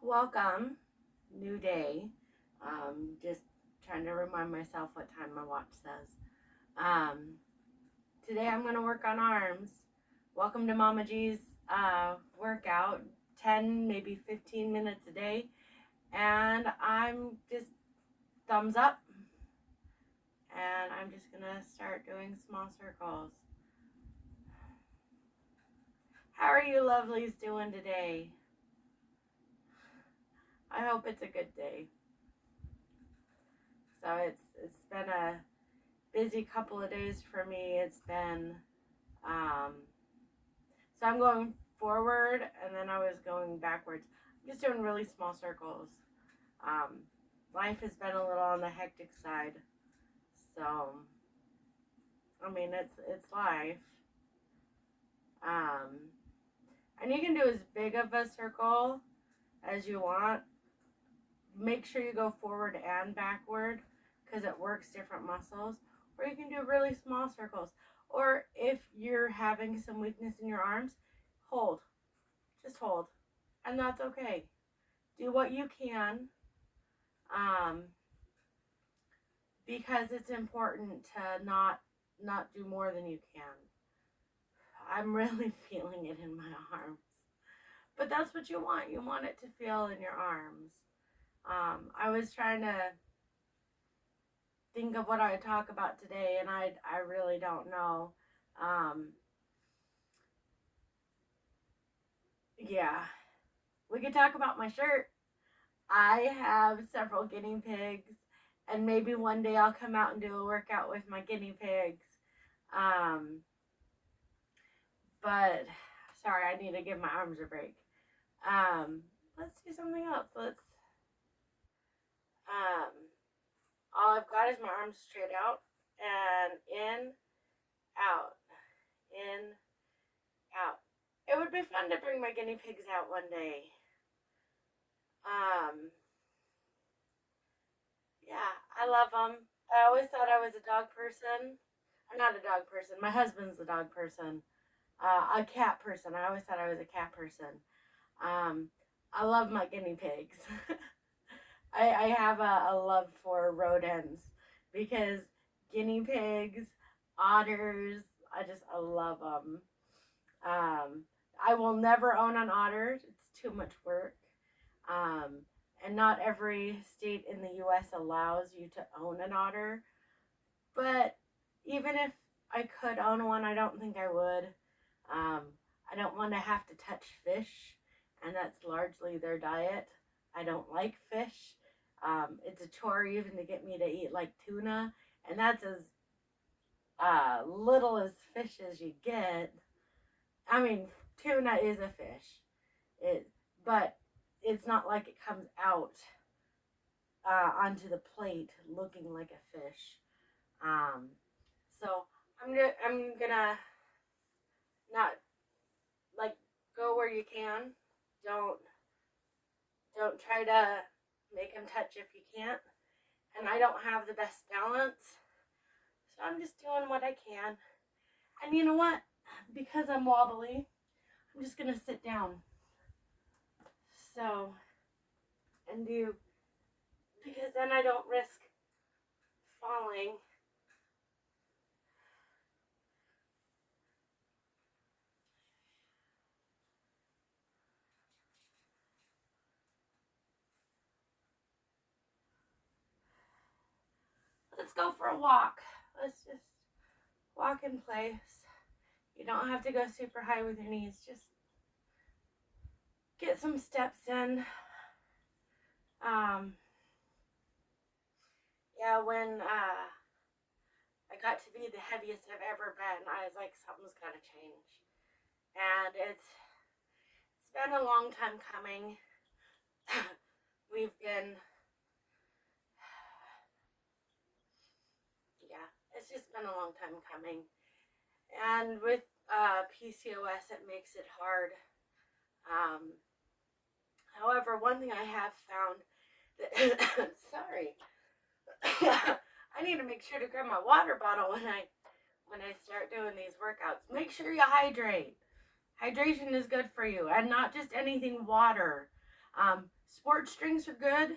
Welcome, new day. Just trying to remind myself what time my watch says. Um, Today I'm going to work on arms. Welcome to Mama G's workout, 10, maybe 15 minutes a day. And I'm just thumbs up. And I'm just going to start doing small circles. How are you lovelies doing today? I hope it's a good day. So it's been a busy couple of days for me. It's been so I'm going forward and then I was going backwards. I'm just doing really small circles. Um, Life has been a little on the hectic side, so I mean it's life. Um, and you can do as big of a circle as you want. Make sure you go forward and backward because it works different muscles. Or you can do really small circles. Or if you're having some weakness in your arms, hold. Just hold. And that's okay. Do what you can, um, because it's important to not do more than you can. I'm really feeling it in my arms. But that's what you want. You want it to feel in your arms. I was trying to think of what I would talk about today, and I really don't know. Um, yeah, we could talk about my shirt. I have several guinea pigs, and maybe one day I'll come out and do a workout with my guinea pigs. Um, but sorry, I need to give my arms a break. Let's do something else. Um, all I've got is my arms straight out and out, in, out. It would be fun to bring my guinea pigs out one day. Um, yeah, I love them. I always thought I was a dog person. I'm not a dog person. My husband's a dog person. A cat person. I always thought I was a cat person. Um, I love my guinea pigs. I have a love for rodents because guinea pigs, otters, I love them. I will never own an otter. It's too much work. Um, and not every state in the U.S. allows you to own an otter. But even if I could own one, I don't think I would. Um, I don't want to have to touch fish, and that's largely their diet. I don't like fish. It's a chore even to get me to eat like tuna, and that's as little as fish as you get. I mean, tuna is a fish, but it's not like it comes out onto the plate looking like a fish. Um, so I'm gonna not like go where you can. Don't don't try to make them touch if you can't. And I don't have the best balance, so I'm just doing what I can. And you know what? Because I'm wobbly, I'm just gonna sit down. So and do because then I don't risk falling. Let's go for a walk. Let's just walk in place. You don't have to go super high with your knees. Just get some steps in. Um, yeah, when I got to be the heaviest I've ever been, I was like, something's got to change. And it's been a long time coming. We've been, yeah, it's just been a long time coming. And with PCOS, it makes it hard. Um, However, one thing I have found that, sorry, I need to make sure to grab my water bottle when I start doing these workouts. Make sure you hydrate. Hydration is good for you, and not just anything water. Sports drinks are good,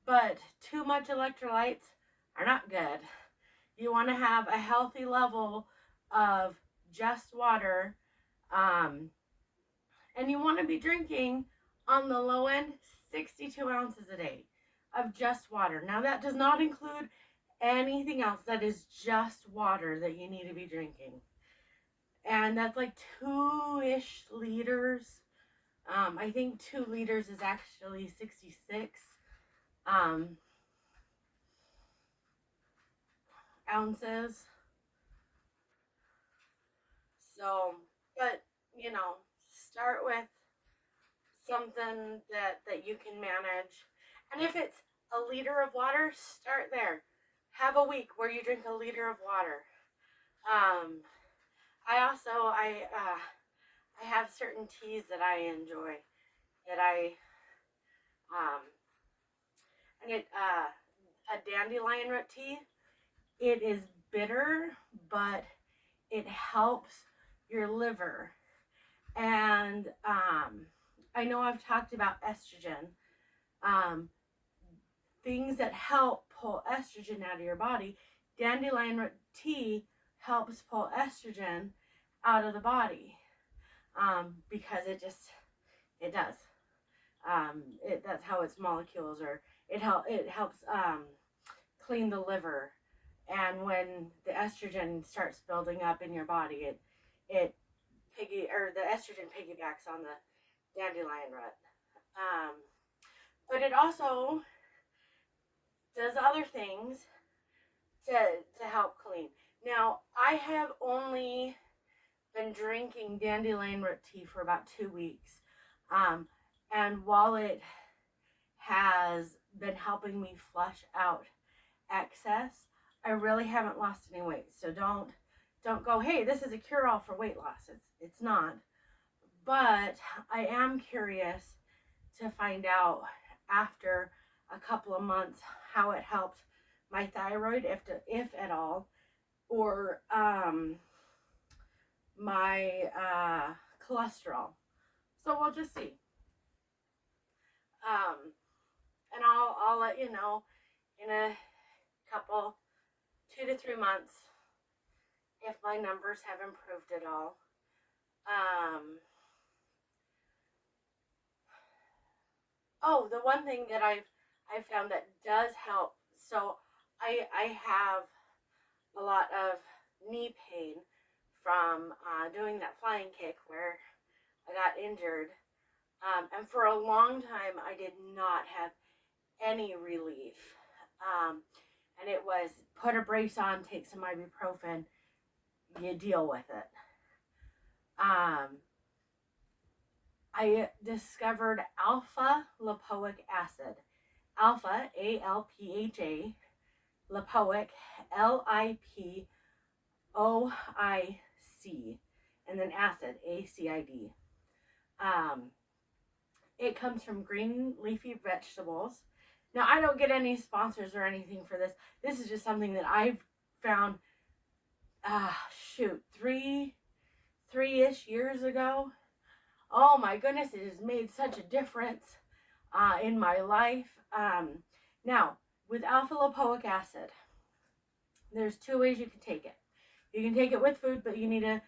but too much electrolytes are not good. You want to have a healthy level of just water, um, and you want to be drinking on the low end 62 ounces a day of just water. Now, that does not include anything else. That is just water that you need to be drinking. And that's like 2-ish liters. I think 2 liters is actually 66 ounces. So, but start with something that you can manage. And if it's a liter of water, start there. Have a week where you drink a liter of water. I have certain teas that I enjoy that I and it a dandelion root tea. It is bitter, but it helps your liver. And I know I've talked about estrogen. Things that help pull estrogen out of your body. Dandelion root tea helps pull estrogen out of the body because it does. That's how its molecules are. It helps clean the liver, and when the estrogen starts building up in your body, the estrogen piggybacks on the dandelion root. But it also does other things to help clean. Now, I have only been drinking dandelion root tea for about 2 weeks. And while it has been helping me flush out excess, I really haven't lost any weight. So don't go, hey, this is a cure-all for weight loss. It's not. But I am curious to find out after a couple of months how it helped my thyroid, if at all, or my cholesterol. So we'll just see. And I'll let you know in a couple 2 to 3 months if my numbers have improved at all. The one thing that I've found that does help. So I have a lot of knee pain from doing that flying kick where I got injured. And for a long time, I did not have any relief. And it was put a brace on, take some ibuprofen, you deal with it. I discovered alpha lipoic acid. Alpha, ALPHA, lipoic, LIPOIC, and then acid, ACID. It comes from green leafy vegetables. Now, I don't get any sponsors or anything for this. This is just something that I've found, 3-ish years ago. Oh my goodness, it has made such a difference in my life. Now, with alpha lipoic acid, there's 2 ways you can take it. You can take it with food, but you need to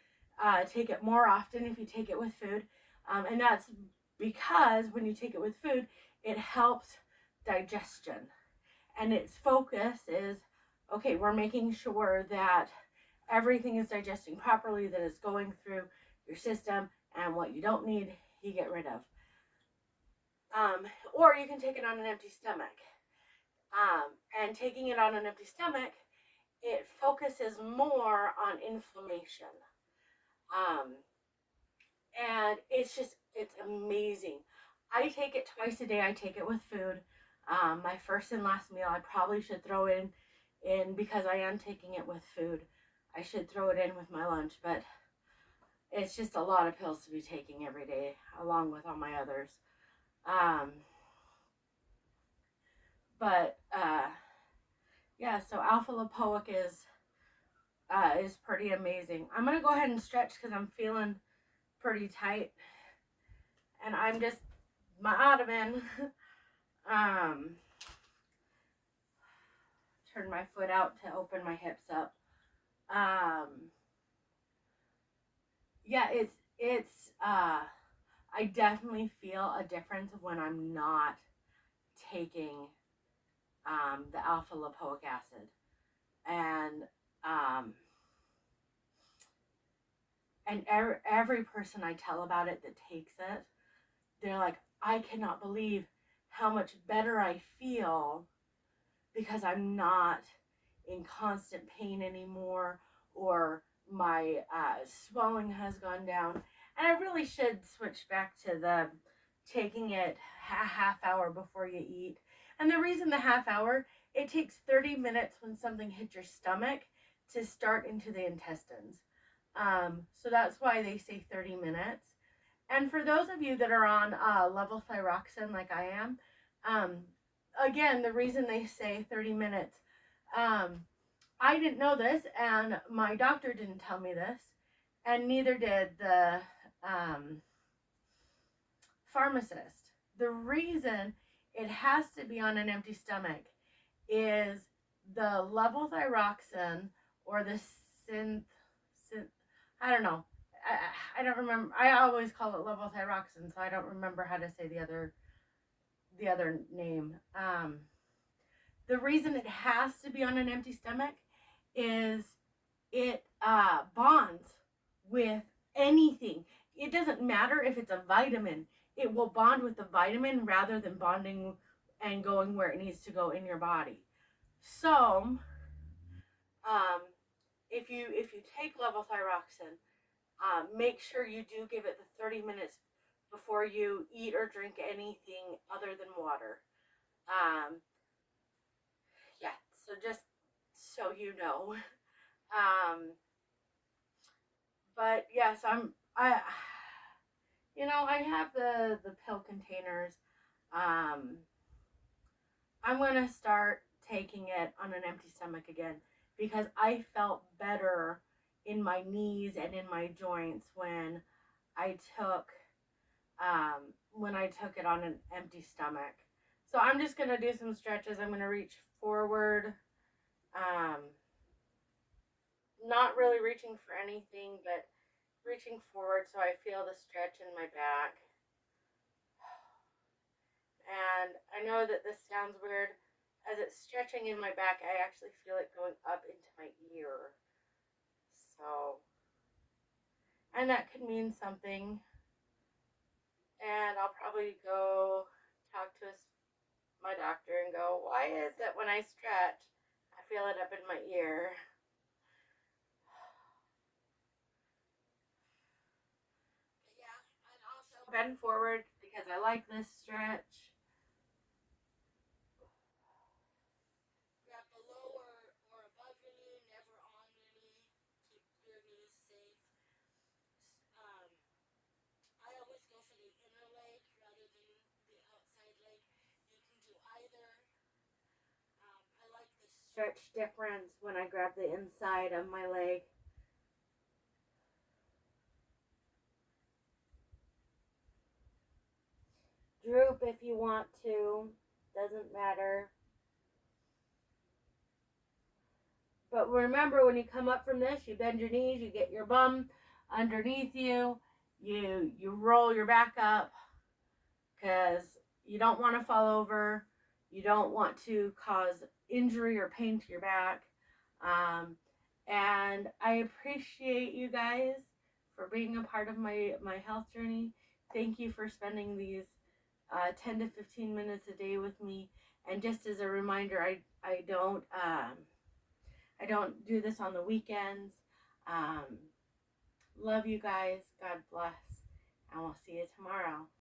take it more often if you take it with food. And that's because when you take it with food, it helps digestion. And its focus is, okay, we're making sure that everything is digesting properly, that it's going through your system, and what you don't need, you get rid of. Or you can take it on an empty stomach. And taking it on an empty stomach, it focuses more on inflammation. And it's amazing. I take it twice a day. I take it with food. My first and last meal, I probably should throw in because I am taking it with food. I should throw it in with my lunch, but it's just a lot of pills to be taking every day, along with all my others. Yeah, so alpha lipoic is pretty amazing. I'm going to go ahead and stretch because I'm feeling pretty tight. And I'm just my ottoman. um, Turn my foot out to open my hips up. Um, yeah, it's I definitely feel a difference when I'm not taking the alpha lipoic acid. And um, every person I tell about it that takes it, they're like, I cannot believe how much better I feel because I'm not in constant pain anymore, or my swelling has gone down. And I really should switch back to the taking it a half hour before you eat. And the reason the half hour, it takes 30 minutes when something hits your stomach to start into the intestines. So that's why they say 30 minutes. And for those of you that are on levothyroxine like I am, um, again, the reason they say 30 minutes, um, I didn't know this, and my doctor didn't tell me this, and neither did the um, pharmacist. The reason it has to be on an empty stomach is the levothyroxine or the synth, synth I don't know. I don't remember. I always call it levothyroxine, so I don't remember how to say the other name. The reason it has to be on an empty stomach is it bonds with anything. It doesn't matter if it's a vitamin. It will bond with the vitamin rather than bonding and going where it needs to go in your body. So, um, if you take levothyroxine, make sure you do give it the 30 minutes before you eat or drink anything other than water. Um, yeah, so just so you know. Um, but yes, I have the pill containers. Um, I'm gonna start taking it on an empty stomach again because I felt better in my knees and in my joints I took when I took it on an empty stomach. So I'm just gonna do some stretches. I'm gonna reach forward, um, not really reaching for anything, but reaching forward so I feel the stretch in my back. And I know that this sounds weird. As it's stretching in my back, I actually feel it going up into my ear. So, and that could mean something. And I'll probably go talk to my doctor and go, why is it when I stretch, I feel it up in my ear? But yeah, I'd also bend forward because I like this stretch. Grab the lower or above your knee, never on your knee. Keep your knees safe. Um, I always go for the inner leg rather than the outside leg. You can do either. I like the stretch difference when I grab the inside of my leg. Droop if you want to, doesn't matter. But remember, when you come up from this, you bend your knees, you get your bum underneath you, you roll your back up because you don't want to fall over, you don't want to cause injury or pain to your back. And I appreciate you guys for being a part of my health journey. Thank you for spending these 10 to 15 minutes a day with me. And just as a reminder, I don't do this on the weekends. Um, love you guys. God bless. And we'll see you tomorrow.